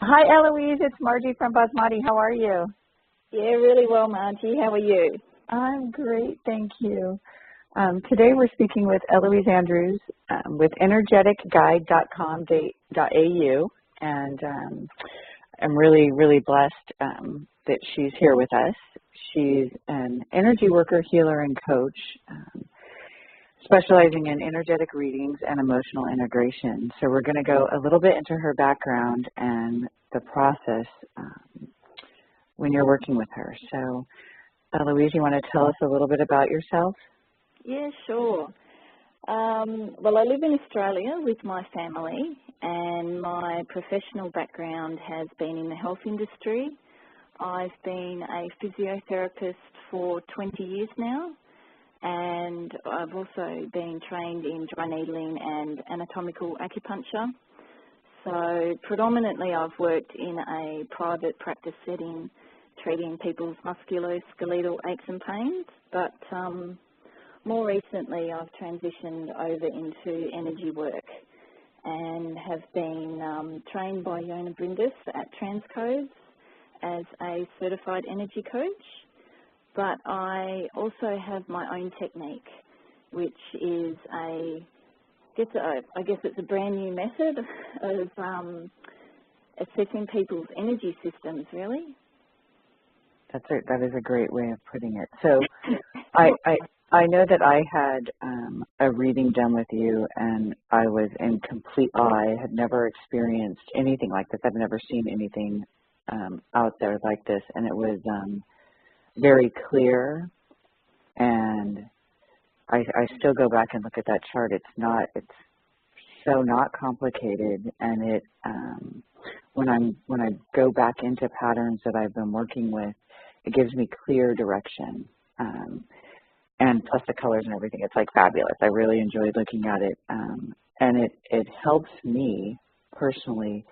Hi, Eloise. It's Margie from Basmati. How are you? Yeah, really well, Margie. How are you? I'm great, thank you. Today we're speaking with Eloise Andrews with energeticguide.com.au, and I'm really, really blessed that she's here with us. She's an energy worker, healer, and coach, specializing in energetic readings and emotional integration. So we're going to go a little bit into her background and the process when you're working with her. So, Eloise, you want to tell us a little bit about yourself? Yeah, sure. Well, I live in Australia with my family, and my professional background has been in the health industry. I've been a physiotherapist for 20 years now, and I've also been trained in dry needling and anatomical acupuncture. So predominantly I've worked in a private practice setting treating people's musculoskeletal aches and pains, but more recently I've transitioned over into energy work and have been trained by Yona Brindis at Transcodes as a certified energy coach. But I also have my own technique, which is I guess it's a brand new method of assessing people's energy systems, really. That is a great way of putting it. So I know that I had a reading done with you, and I was in complete awe. I had never experienced anything like this. I've never seen anything out there like this, and it was very clear, and I still go back and look at that chart. It's so not complicated, and it when I go back into patterns that I've been working with, it gives me clear direction, and plus the colors and everything. It's like fabulous. I really enjoyed looking at it, and it helps me personally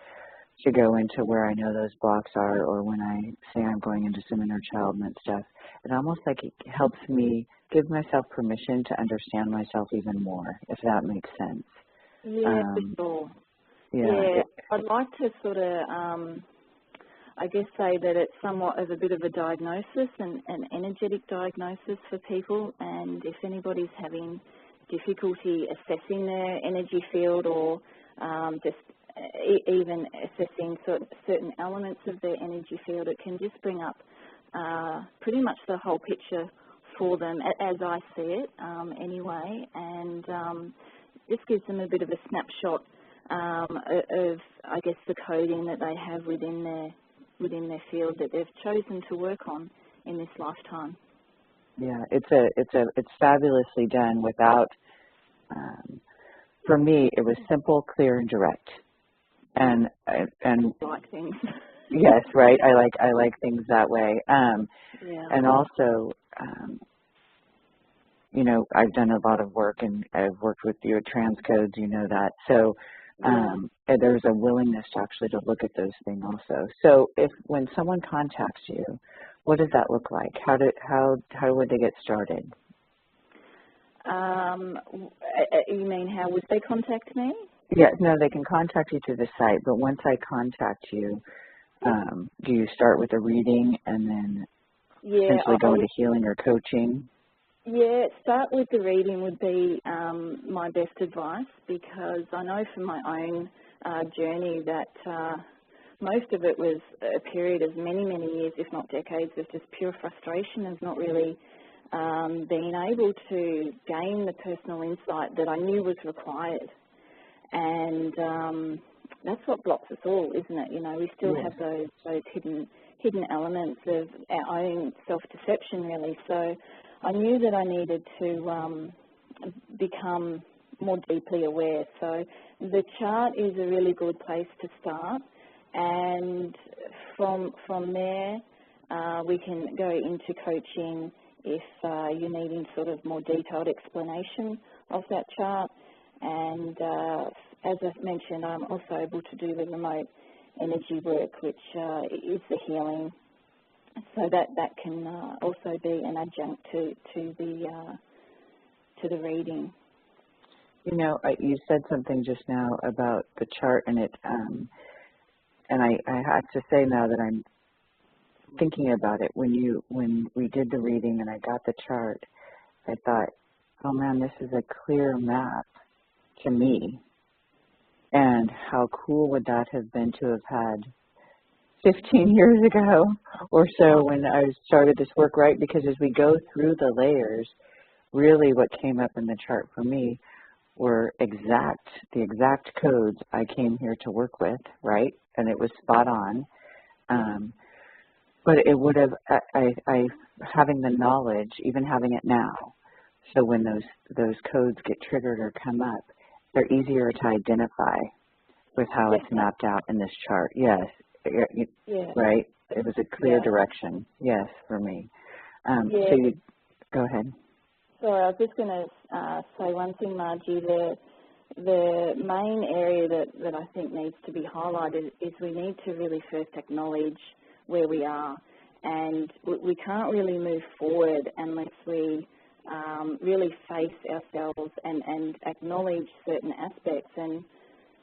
to go into where I know those blocks are, or when I say I'm going into some inner childhood stuff. It almost like it helps me give myself permission to understand myself even more, if that makes sense. Yeah, for sure. Yeah, I'd like to sort of, I guess, say that it's somewhat of a bit of a diagnosis, an energetic diagnosis for people, and if anybody's having difficulty assessing their energy field or just even assessing certain elements of their energy field, it can just bring up pretty much the whole picture for them, as I see it anyway, and this gives them a bit of a snapshot of, I guess, the coding that they have within their field that they've chosen to work on in this lifetime. Yeah, it's fabulously done without. For me, it was simple, clear, and direct. And like things. Yes, right. I like things that way. Yeah. And also, you know, I've done a lot of work, and I've worked with your transcodes. You know that. So there's a willingness to actually to look at those things also. So when someone contacts you, what does that look like? How would they get started? You mean how would they contact me? Yeah, no, they can contact you through the site, but once I contact you, do you start with a reading and then essentially go into healing or coaching? Yeah, start with the reading would be my best advice, because I know from my own journey that most of it was a period of many, many years, if not decades, of just pure frustration of not really being able to gain the personal insight that I knew was required. And that's what blocks us all, isn't it? You know, we still have those hidden elements of our own self-deception, really. So I knew that I needed to become more deeply aware. So the chart is a really good place to start, and from there we can go into coaching if you're needing sort of more detailed explanation of that chart. And as I've mentioned, I'm also able to do the remote energy work, which is the healing. So that can also be an adjunct to the reading. You know, you said something just now about the chart, and and I have to say now that I'm thinking about it, when we did the reading and I got the chart, I thought, oh man, this is a clear map to me. And how cool would that have been to have had 15 years ago or so when I started this work, right? Because as we go through the layers, really what came up in the chart for me were the exact codes I came here to work with, right? And it was spot on. But it would have, I having the knowledge, even having it now, so when those codes get triggered or come up, they're easier to identify with how it's mapped out in this chart. Yes, right? It was a clear direction, yes, for me. So you, go ahead. Sorry, I was just going to say one thing, Margie. The main area that I think needs to be highlighted is we need to really first acknowledge where we are, and we can't really move forward unless we really face ourselves and acknowledge certain aspects. And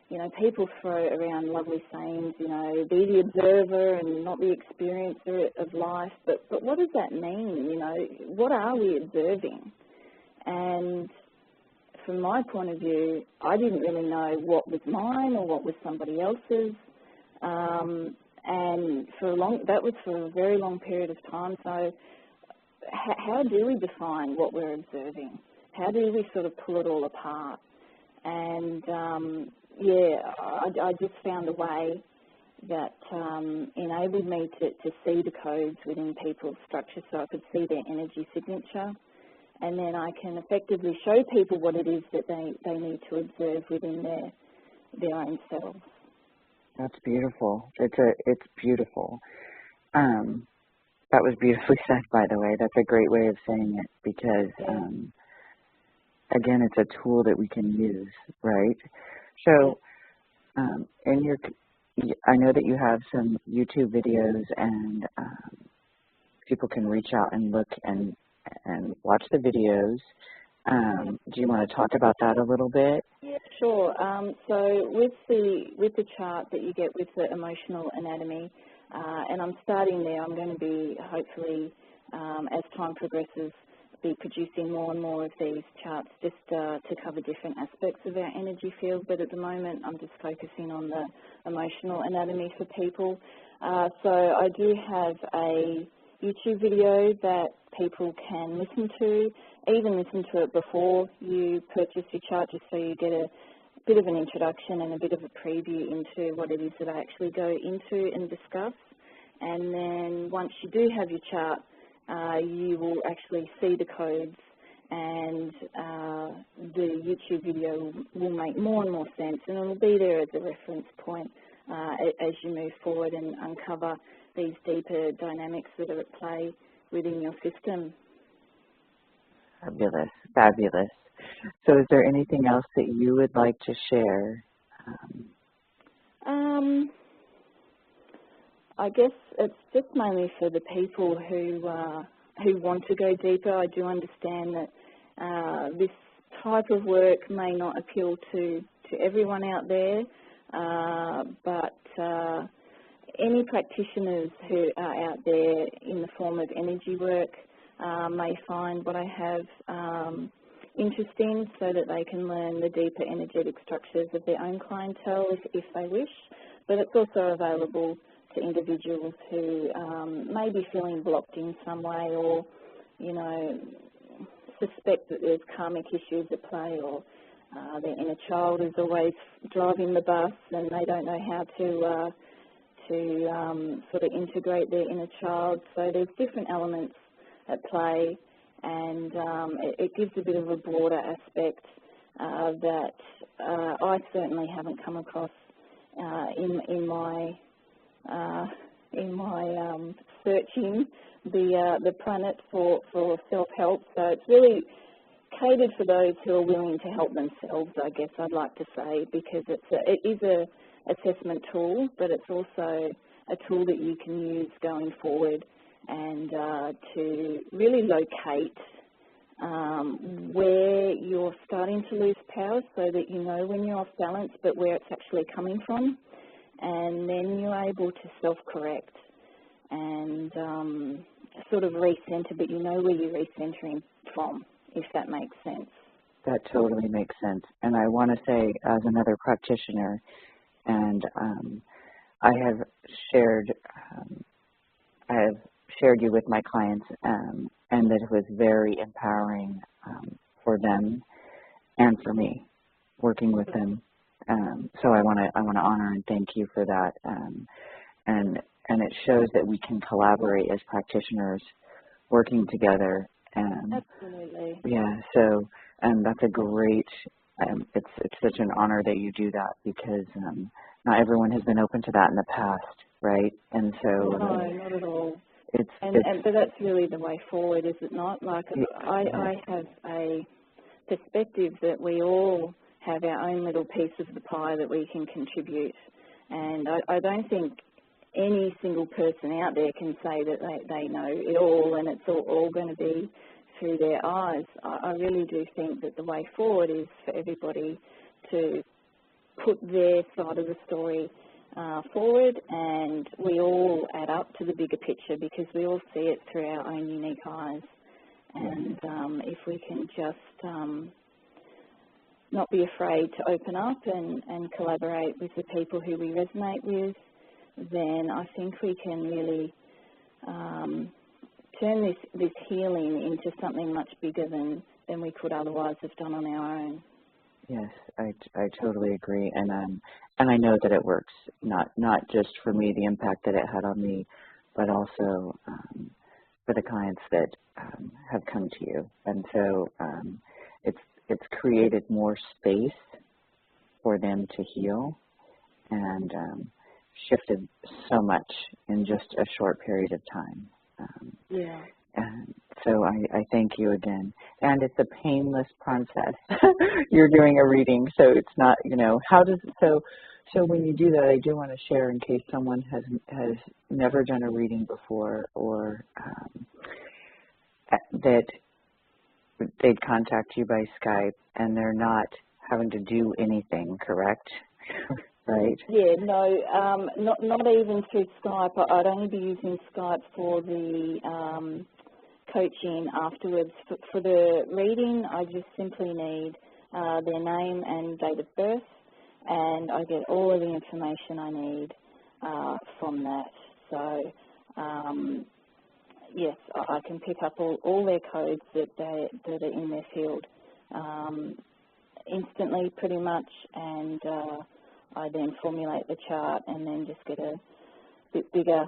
you know, people throw around lovely sayings, you know, be the observer and not the experiencer of life, but what does that mean? You know, what are we observing? And from my point of view, I didn't really know what was mine or what was somebody else's. And that was for a very long period of time. So how do we define what we're observing? How do we sort of pull it all apart? And I just found a way that enabled me to see the codes within people's structure, so I could see their energy signature. And then I can effectively show people what it is that they need to observe within their own selves. That's beautiful. It's beautiful. That was beautifully said, by the way. That's a great way of saying it because, again, it's a tool that we can use, right? So, I know that you have some YouTube videos, and people can reach out and look and watch the videos. Do you want to talk about that a little bit? Yeah, sure. So with the chart that you get with the emotional anatomy, and I'm starting there, I'm going to be hopefully, as time progresses, be producing more and more of these charts just to cover different aspects of our energy field. But at the moment, I'm just focusing on the emotional anatomy for people. So I do have a YouTube video that people can listen to, even listen to it before you purchase your chart, just so you get a bit of an introduction and a bit of a preview into what it is that I actually go into and discuss. And then once you do have your chart, you will actually see the codes, and the YouTube video will make more and more sense, and it will be there as a reference point as you move forward and uncover these deeper dynamics that are at play within your system. Fabulous, fabulous. So is there anything else that you would like to share? I guess it's just mainly for the people who want to go deeper. I do understand that this type of work may not appeal to everyone out there, but any practitioners who are out there in the form of energy work may find what I have interesting, so that they can learn the deeper energetic structures of their own clientele if they wish. But it's also available to individuals who may be feeling blocked in some way, or, you know, suspect that there's karmic issues at play, or their inner child is always driving the bus and they don't know how to sort of integrate their inner child. So there's different elements at play, and it gives a bit of a broader aspect that I certainly haven't come across in my searching the planet for self-help. So it's really catered for those who are willing to help themselves, I guess I'd like to say, because it is a assessment tool, but it's also a tool that you can use going forward and to really locate where you're starting to lose power, so that you know when you're off balance, but where it's actually coming from. and then you're able to self-correct and sort of recenter, but you know where you're recentering from, if that makes sense. That totally makes sense. And I want to say, as another practitioner, and I have shared you with my clients, and that it was very empowering for them and for me working with them. So I want to honor and thank you for that. And it shows that we can collaborate as practitioners, working together. Absolutely. Yeah. So that's a great. It's such an honor that you do that, because not everyone has been open to that in the past, right? And so no, not at all. But that's really the way forward, is it not? Like, I have a perspective that we all have our own little piece of the pie that we can contribute, and I don't think any single person out there can say that they know it all and it's all going to be through their eyes. I really do think that the way forward is for everybody to put their side of the story forward, and we all add up to the bigger picture, because we all see it through our own unique eyes. And if we can just not be afraid to open up and collaborate with the people who we resonate with, then I think we can really turn this healing into something much bigger than we could otherwise have done on our own. Yes, I totally agree, and I know that it works. Not just for me, the impact that it had on me, but also for the clients that have come to you. And so it's created more space for them to heal, and shifted so much in just a short period of time. Yeah. And so I thank you again. And it's a painless process. You're doing a reading, so it's not, so when you do that, I do want to share, in case someone has never done a reading before, or that they'd contact you by Skype and they're not having to do anything, correct? Right? Yeah, no, not even through Skype. I'd only be using Skype for the coaching afterwards. For the reading, I just simply need their name and date of birth, and I get all of the information I need from that. So, yes, I can pick up all their codes that are in their field instantly, pretty much, and I then formulate the chart and then just get a bit bigger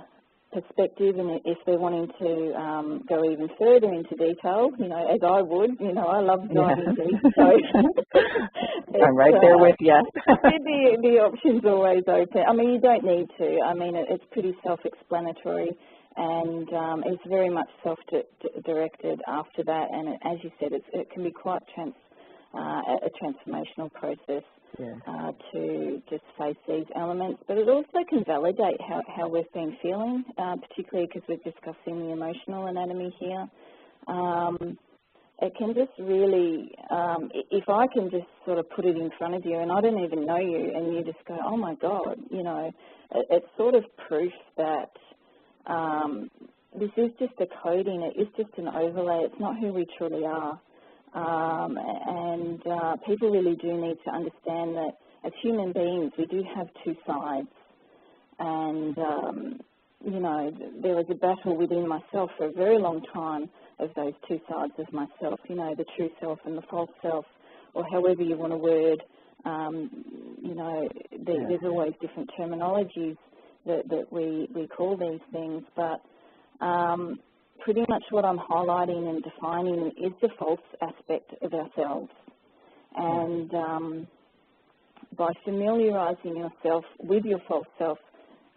perspective. And if they're wanting to go even further into detail, as I would, I love diving deep. So I'm right there with you. the option's always open. I mean, you don't need to. I mean, it's pretty self-explanatory, and it's very much self-directed after that. And as you said, it can be quite a transformational process. Yeah. To just face these elements, but it also can validate how we've been feeling, particularly because we're discussing the emotional anatomy here. It can just really, if I can just sort of put it in front of you and I don't even know you, and you just go, oh my God, it's sort of proof that this is just a coding, it is just an overlay, it's not who we truly are. And people really do need to understand that as human beings, we do have two sides. And, there was a battle within myself for a very long time of those two sides of myself, the true self and the false self, or however you want to word. There's always different terminologies that we call these things, but pretty much what I'm highlighting and defining is the false aspect of ourselves. And by familiarising yourself with your false self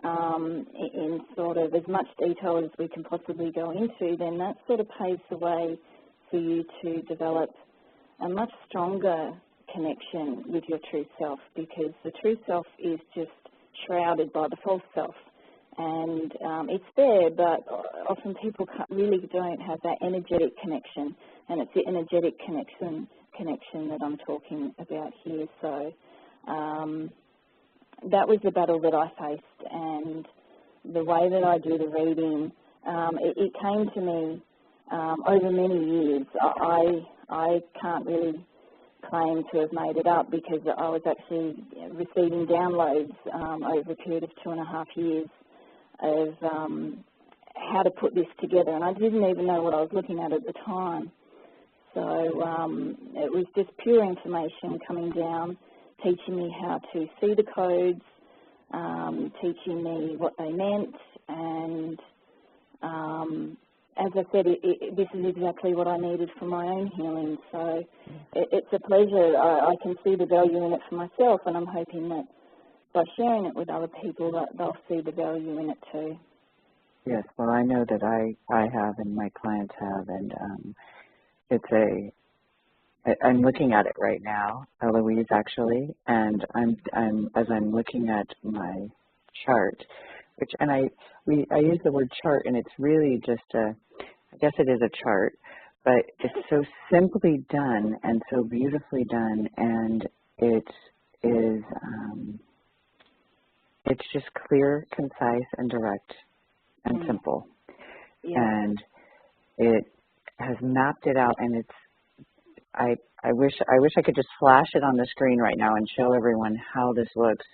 in sort of as much detail as we can possibly go into, then that sort of paves the way for you to develop a much stronger connection with your true self, because the true self is just shrouded by the false self. And it's there, but often people really don't have that energetic connection, and it's the energetic connection that I'm talking about here. So that was the battle that I faced, and the way that I do the reading, it came to me over many years. I can't really claim to have made it up because I was actually receiving downloads over a period of 2.5 years of how to put this together, and I didn't even know what I was looking at the time. So it was just pure information coming down, teaching me how to see the codes, teaching me what they meant, and as I said, this is exactly what I needed for my own healing. So it's a pleasure. I can see the value in it for myself, and I'm hoping that by sharing it with other people that they'll see the value in it too. Yes, well, I know that I have and my clients have, and I'm looking at it right now, Eloise, actually, and as I'm looking at my chart, I use the word chart, and it's really just I guess it is a chart, but it's so simply done and so beautifully done, and it is it's just clear, concise, and direct, and simple, and it has mapped it out, and I wish I could just flash it on the screen right now and show everyone how this looks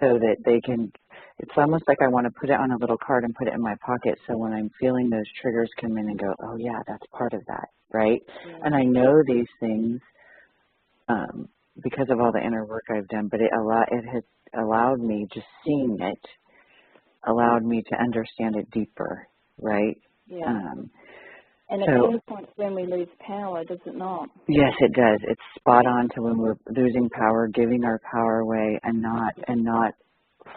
so that they can, it's almost like I want to put it on a little card and put it in my pocket so when I'm feeling those triggers come in and go, oh yeah, that's part of that, right? Yeah. And I know these things because of all the inner work I've done, but it has allowed me, just seeing it, allowed me to understand it deeper, right? Yeah. And at any point when we lose power, does it not? Yes, it does. It's spot on to when we're losing power, giving our power away, and not.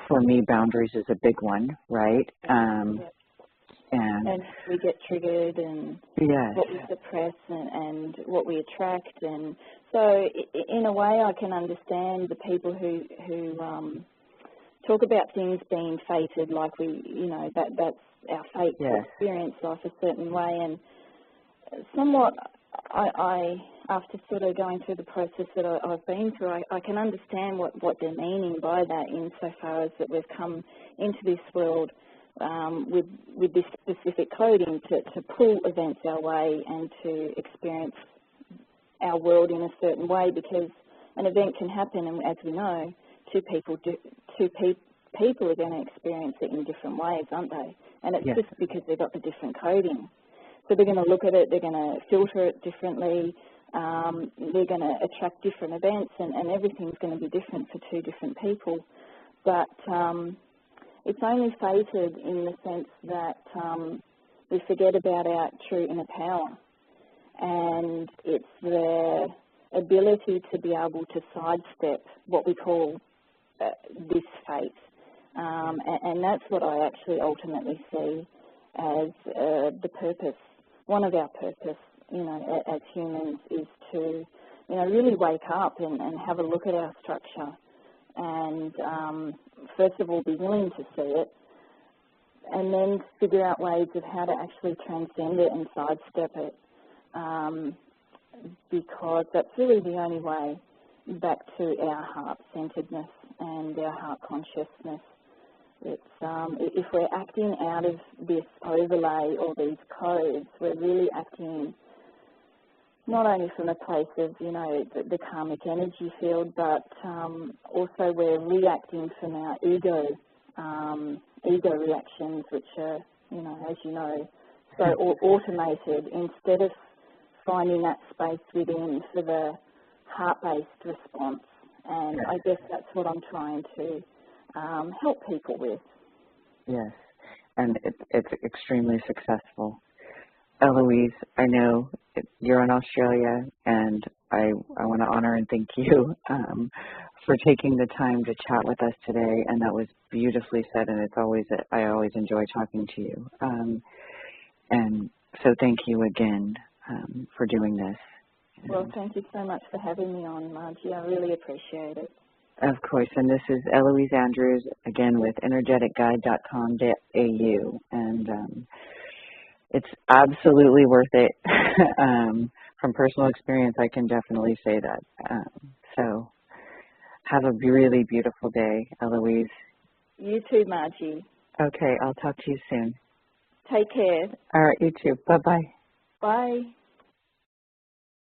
For me, boundaries is a big one, right? And we get triggered, and what we suppress, and what we attract, and so in a way, I can understand the people who talk about things being fated, like that's our fate to experience life a certain way, and somewhat, I after sort of going through the process that I've been through, I can understand what they're meaning by that, insofar as that we've come into this world with this specific coding to pull events our way and to experience our world in a certain way, because an event can happen, and as we know, two people are going to experience it in different ways, aren't they? And it's just because they've got the different coding. So they're going to look at it, they're going to filter it differently, they're going to attract different events, and everything's going to be different for two different people. But it's only fated in the sense that we forget about our true inner power, and it's the ability to be able to sidestep what we call this fate. And that's what I actually ultimately see as the purpose. One of our purpose, as humans, is to, really wake up and have a look at our structure, and first of all be willing to see it, and then figure out ways of how to actually transcend it and sidestep it, because that's really the only way back to our heart-centeredness and our heart consciousness. It's if we're acting out of this overlay or these codes, we're really acting not only from a place of, the karmic energy field, but also we're reacting from our ego reactions, which are, as you know, so automated, instead of finding that space within for the heart-based response. And I guess that's what I'm trying to help people with. Yes, and it's extremely successful. Eloise, I know you're in Australia, and I want to honor and thank you for taking the time to chat with us today, and that was beautifully said, and I always enjoy talking to you. And so thank you again for doing this. Well, thank you so much for having me on, Margie. I really appreciate it. Of course, and this is Eloise Andrews, again, with energeticguide.com.au, and it's absolutely worth it. From personal experience, I can definitely say that. So Have a really beautiful day, Eloise. You too, Margie. Okay, I'll talk to you soon. Take care. All right, you too. Bye-bye. Bye.